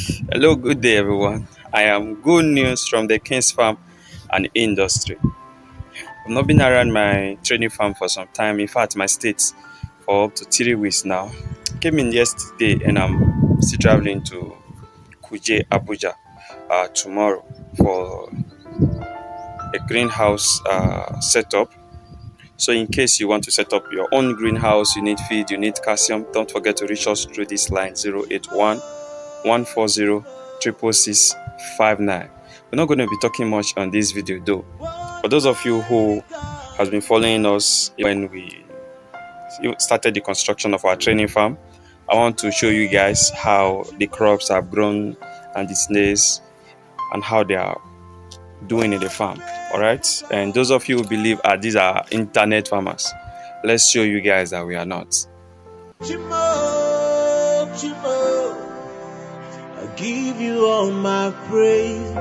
Hello, good day, everyone. I am good news from the King's Farm and Industry. I've not been around my training farm for some time, in fact, my state for up to 3 weeks now. Came in yesterday and I'm still traveling to Kuje, Abuja tomorrow for a greenhouse setup. So, in case you want to set up your own greenhouse, you need feed, you need calcium, don't forget to reach us through this line 081 140 66659. We're not going to be talking much on this video though. For those of you who has been following us when we started the construction of our training farm, I want to show you guys how the crops have grown and the snails and how they are doing in the farm. All right, and those of you who believe these are internet farmers, let's show you guys that we are not. Chimo, Chimo, I give you all my praise.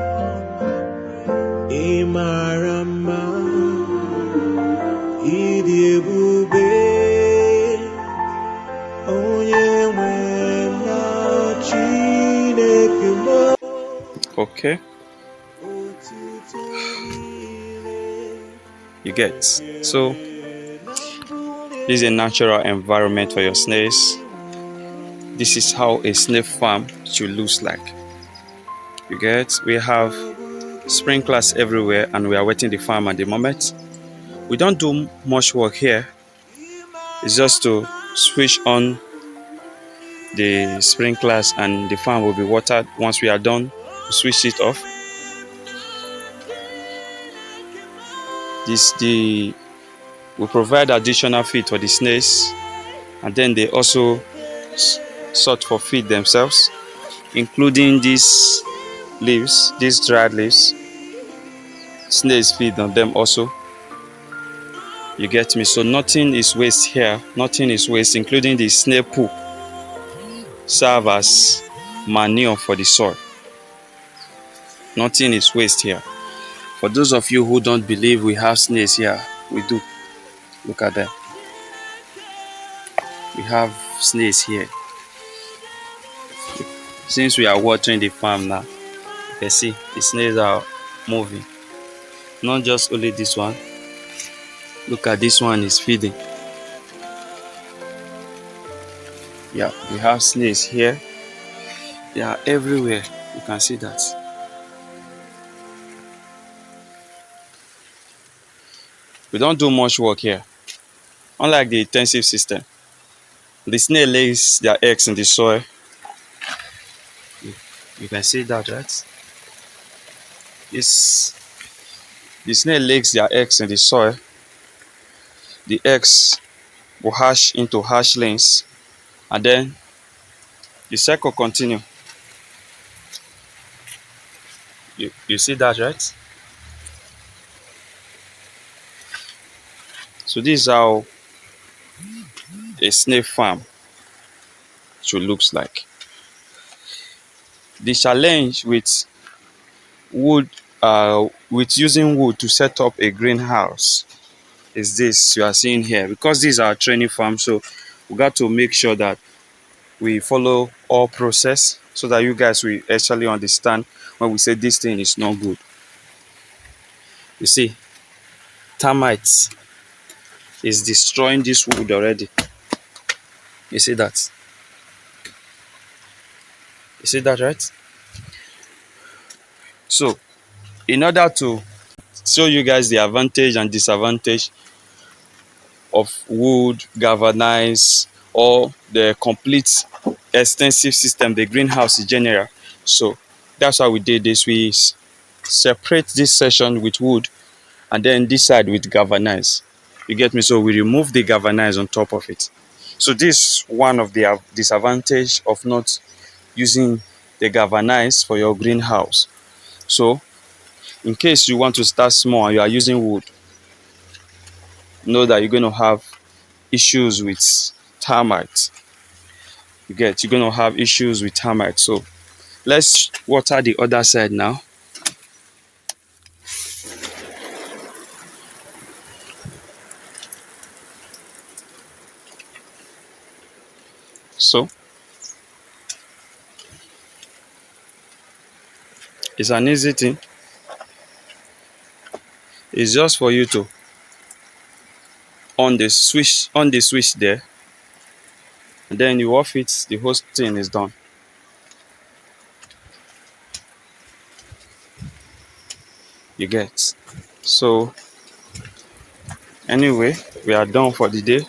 Imarama, Idiebube, Onye Nwena Chineke mo. Okay, you get. So this is a natural environment for your snails. This is how a snail farm should look like. You get. We have sprinklers everywhere and we are wetting the farm at the moment. We don't do much work here. It's just to switch on the sprinklers and the farm will be watered. Once we are done, we switch it off. We provide additional feed for the snails, and then they also sort for feed themselves, including these leaves, these dried leaves. Snails feed on them also. You get me? So nothing is waste here. Nothing is waste, including the snail poo serve as manure for the soil. Nothing is waste here. For those of you who don't believe we have snails here, we do. Look at them. We have snails here. Since we are watering the farm now, you can see the snails are moving. Not just only this one. Look at this one is feeding. Yeah, we have snails here. They are everywhere. You can see that. We don't do much work here. Unlike the intensive system, the snail lays their eggs in the soil. You can see that, right? The snail lays their eggs in the soil. The eggs will hatch into hatchlings, and then the cycle continue. You see that, right? So this is how a snail farm should looks like. The challenge with wood, with using wood to set up a greenhouse is this you are seeing here. Because this is our training farm, so we got to make sure that we follow all process so that you guys will actually understand when we say this thing is not good. You see, termites is destroying this wood already. You see that? You see that, right? So, in order to show you guys the advantage and disadvantage of wood, galvanized, or the complete extensive system, the greenhouse in general. So that's why we did this. We separate this section with wood and then this side with galvanized. You get me? So we remove the galvanized on top of it. So this is one of the disadvantage of not using the galvanized for your greenhouse. So in case you want to start small and you are using wood, know that you're going to have issues with termites. You're going to have issues with termites. So let's water the other side now. So It's an easy thing. It's just for you to on the switch there, and then you off it, the whole thing is done. You get. So anyway, we are done for the day.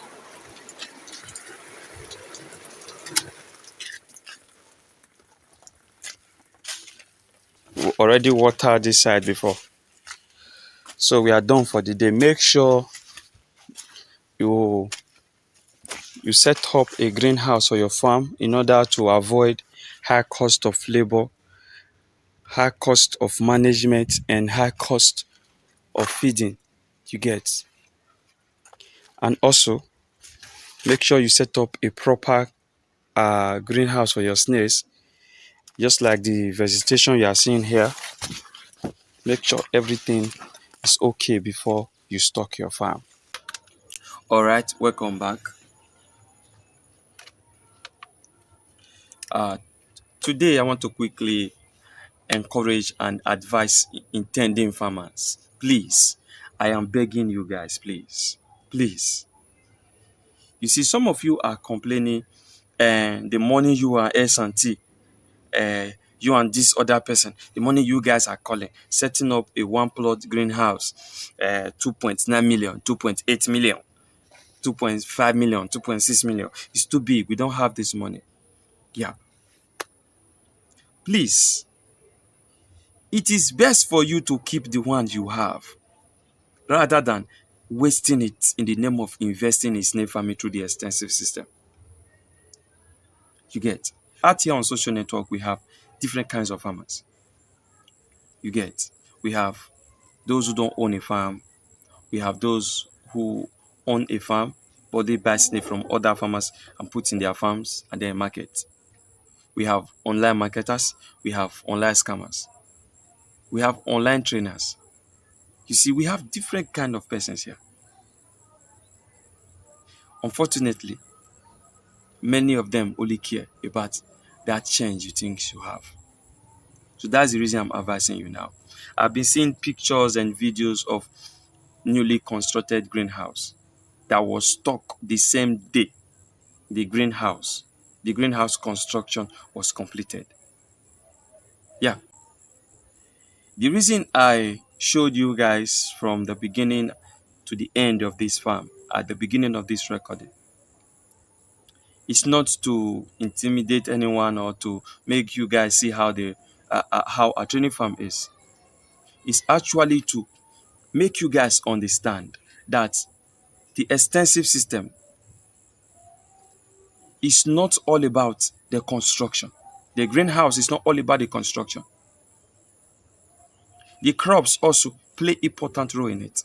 We already watered this side before. So we are done for the day. Make sure you you set up a greenhouse for your farm in order to avoid high cost of labor, high cost of management, and high cost of feeding. You get. And also make sure you set up a proper greenhouse for your snails, just like the vegetation you are seeing here. Make sure everything is okay before you stock your farm. All right, welcome back. uh, Today I want to quickly encourage and advise intending farmers. Please, I am begging you guys, please. You see, some of you are complaining, the money you are S&T, you and this other person, the money you guys are calling, setting up a one plot greenhouse, 2.9 million, 2.8 million, 2.5 million, 2.6 million. It's too big. We don't have this money. Yeah. Please, it is best for you to keep the one you have rather than wasting it in the name of investing in snail farming through the extensive system. You get. Out here on social network, we have different kinds of farmers. You get. We have those who don't own a farm. We have those who own a farm, but they buy snail from other farmers and put in their farms and then market. We have online marketers. We have online scammers. We have online trainers. You see, we have different kind of persons here. Unfortunately, many of them only care about that change you think you have. So that's the reason I'm advising you now. I've been seeing pictures and videos of newly constructed greenhouse that was stuck the same day the greenhouse construction was completed. Yeah. The reason I showed you guys from the beginning to the end of this farm, at the beginning of this recording, it's not to intimidate anyone or to make you guys see how a training farm is. It's actually to make you guys understand that the extensive system is not all about the construction. The greenhouse is not all about the construction. The crops also play important role in it.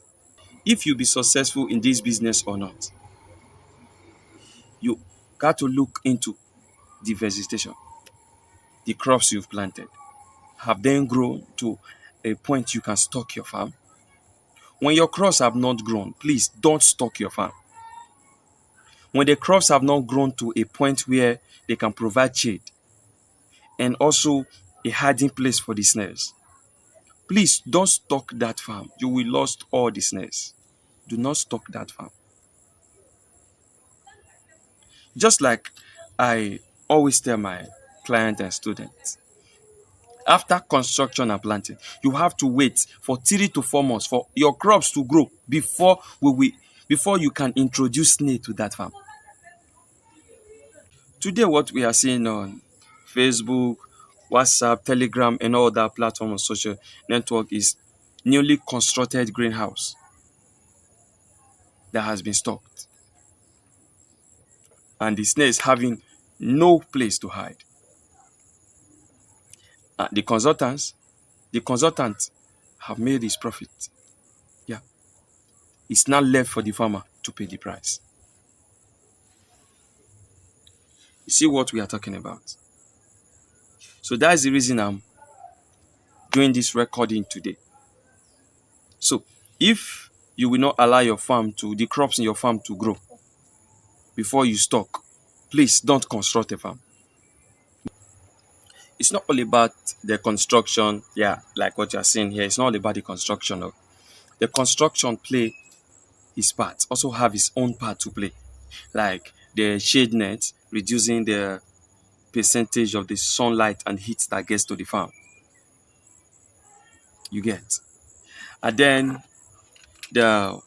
If you be successful in this business or not, you got to look into the vegetation, the crops you've planted. Have they grown to a point you can stock your farm? When your crops have not grown, please don't stock your farm. When the crops have not grown to a point where they can provide shade and also a hiding place for the snails, please don't stock that farm. You will lose all the snails. Do not stock that farm. Just like I always tell my clients and students, after construction and planting, you have to wait for 3 to 4 months for your crops to grow before you can introduce snail to that farm. Today, what we are seeing on Facebook, WhatsApp, Telegram, and all that platform on social network is newly constructed greenhouse that has been stocked, and the snail is having no place to hide. The consultant have made his profit. Yeah, it's now left for the farmer to pay the price. You see what we are talking about? So that's the reason I'm doing this recording today. So if you will not allow the crops in your farm to grow before you stock, please don't construct a farm. it's not all about the construction. Yeah, like what you're seeing here. It's not all about the construction. No. The construction play his part, also have his own part to play. Like the shade net, reducing the percentage of the sunlight and heat that gets to the farm. You get. And then the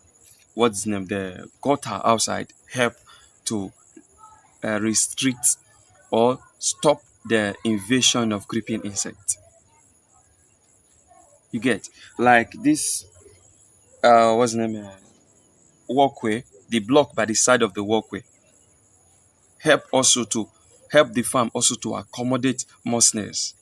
what's the name? The gutter outside help to restrict or stop the invasion of creeping insects. You get like this what's the name? Walkway, the block by the side of the walkway help also to help the farm also to accommodate more snails.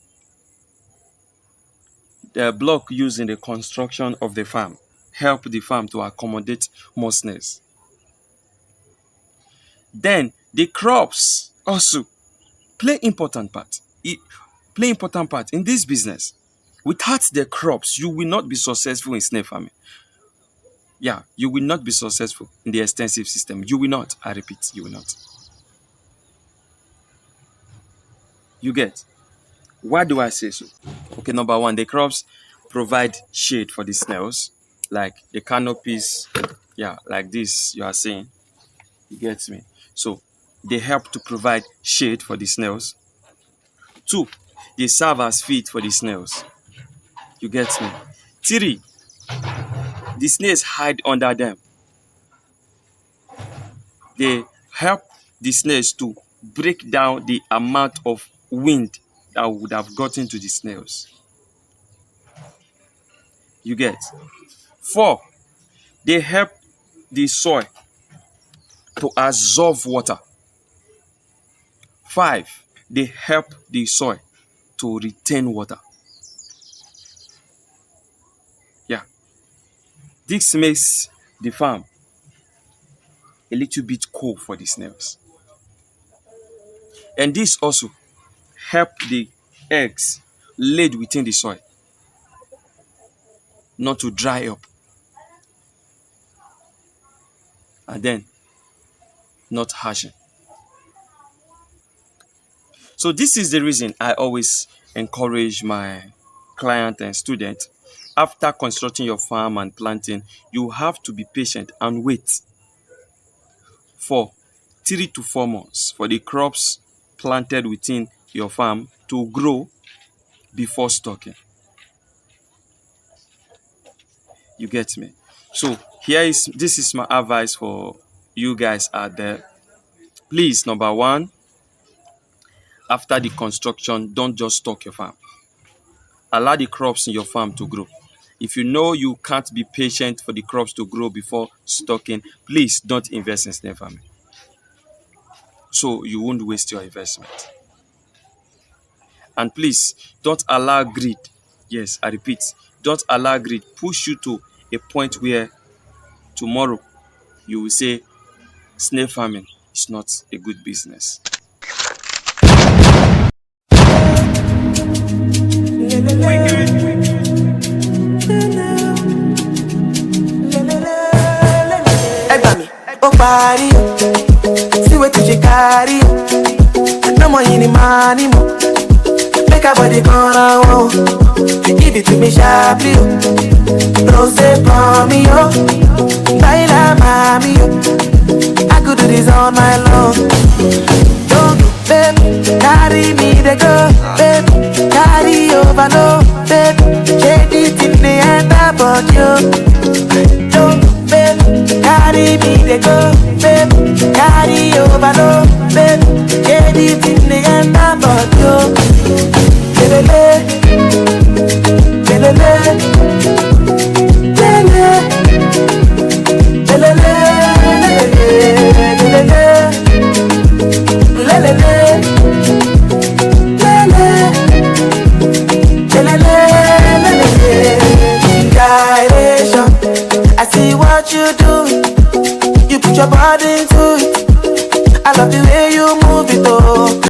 The block used in the construction of the farm help the farm to accommodate more snails. Then the crops also play important part. Play important part in this business. Without the crops, you will not be successful in snail farming. Yeah, you will not be successful in the extensive system. You will not. I repeat, you will not. You get. Why do I say so? Okay, number one, the crops provide shade for the snails, like the canopies, yeah, like this you are seeing. You get me? So they help to provide shade for the snails. Two, they serve as feed for the snails. You get me? Three, the snails hide under them. They help the snails to break down the amount of wind that would have gotten to the snails. You get. Four, they help the soil to absorb water. Five, they help the soil to retain water. Yeah. This makes the farm a little bit cool for the snails. And this also help the eggs laid within the soil not to dry up and then not hatching. So this is the reason I always encourage my client and student, after constructing your farm and planting, you have to be patient and wait for 3 to 4 months for the crops planted within your farm to grow before stocking. You get me? So this is my advice for you guys out there. Please, number one, after the construction, don't just stock your farm. Allow the crops in your farm to grow. If you know you can't be patient for the crops to grow before stocking, please don't invest in snail farming, so you won't waste your investment. And please don't allow greed, yes, I repeat, don't allow greed push you to a point where tomorrow you will say snail farming is not a good business. Oh party, see what you carry. No more any money, more. Make a body gonna wow. Give it to me sharply, no say for me, yo. Baila mami, yo. I could do this all night long. Don't do, baby, carry me the go, baby, carry over, no, baby. Shake it in the end, but you don't do, baby, carry me the go.